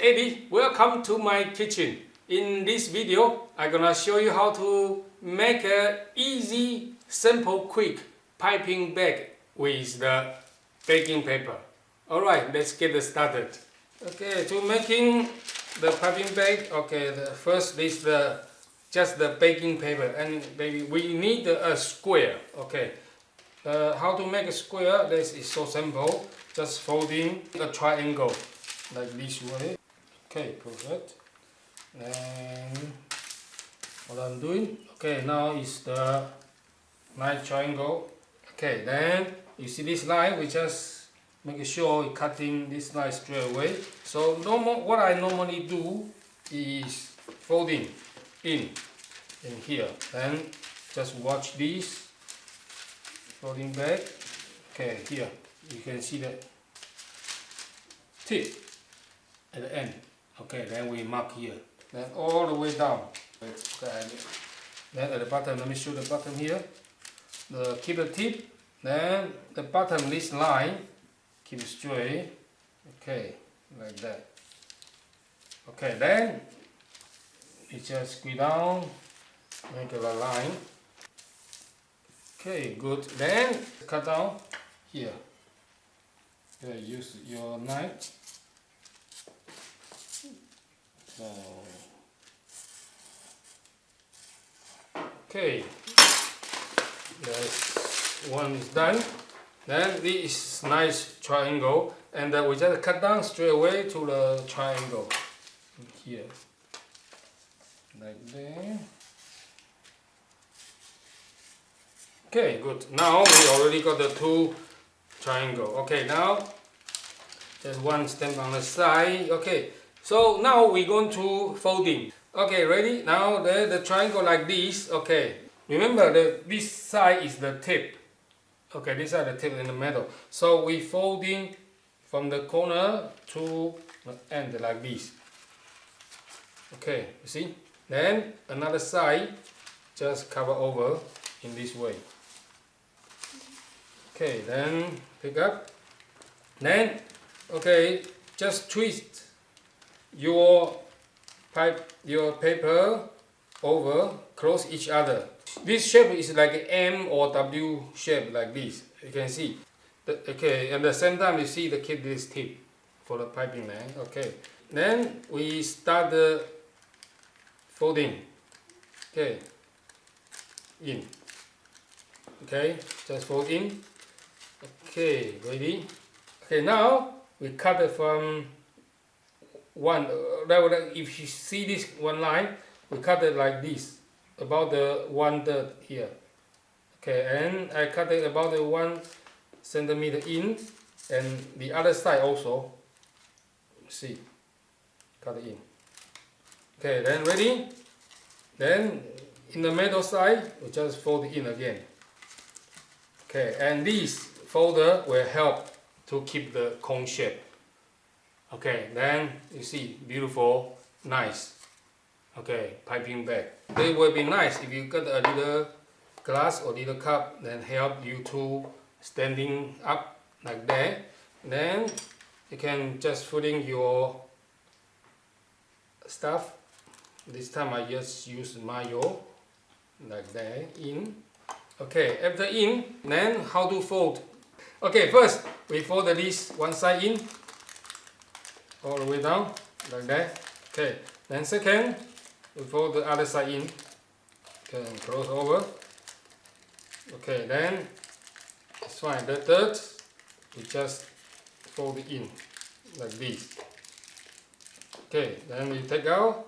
Eddie, welcome to my kitchen. In this video, I'm gonna show you how to make an easy, simple, quick piping bag with the baking paper. Alright, let's get started. Okay, to making the piping bag, okay, first is just the baking paper, and baby, we need a square. Okay, how to make a square? This is so simple. Just folding a triangle like this way. Okay, perfect. And what I'm doing, okay, now is the nice triangle. Okay, then you see this line, we just make sure we cutting this line straight away. So what I normally do is folding in here, then just watch this folding back. Okay, here you can see the tip at the end. Okay, then we mark here, then all the way down. Okay, then at the bottom, let me show the bottom here. Keep the tip, then the bottom, this line, keep it straight. Okay, like that. Okay, then you just squeeze down, make a line. Okay, good. Then cut down here. Okay, use your knife. Okay, this one is done. Then this is nice triangle, and we just cut down straight away to the triangle here, like that. Okay, good. Now we already got the two triangle. Okay, now just one stem on the side. Okay, so now we're going to folding. Okay, ready? Now the triangle like this. Okay, remember this side is the tip. Okay, this side the tip in the middle. So we folding from the corner to the end like this. Okay, you see? Then another side, just cover over in this way. Okay, then pick up. Then, okay, just twist your paper over, close each other. This shape is like an M or W shape like this. You can see. Okay, and at the same time you see keep this tip for the piping line. Okay, then we start the folding. Okay, in. Okay, just fold in. Okay, ready? Okay, now we cut it from one. If you see this one line, we cut it like this, about the 1/3 here. Okay, and I cut it about the 1 centimeter in, and the other side also. See, cut it in. Okay, then ready? Then in the middle side, we just fold it in again. Okay, and this folder will help to keep the cone shape. Okay, then you see, beautiful, nice. Okay, piping bag. It will be nice if you got a little glass or little cup, then help you to standing up like that. Then you can just put in your stuff. This time I just use mayo like that in. Okay, after in, then how to fold? Okay, first we fold this one side in, all the way down, like that. Okay, then second, we fold the other side in, okay, and close over. Okay, then it's fine. The third, we just fold it in, like this. Okay, then we take out.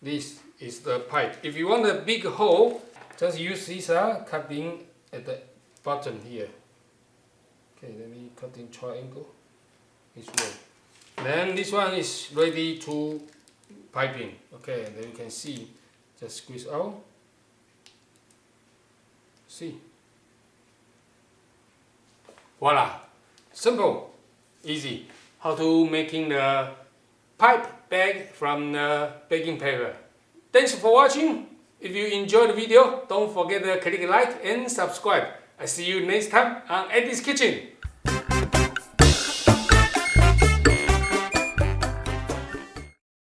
This is the pipe. If you want a big hole, just use scissors cutting at the bottom here. Okay, let me cut in triangle this way. Then this one is ready to piping. Okay, then you can see, just squeeze out. See. Voila, simple, easy. How to making the pipe bag from the baking paper. Thanks for watching. If you enjoyed the video, don't forget to click like and subscribe. I see you next time on Eddy's Kitchen.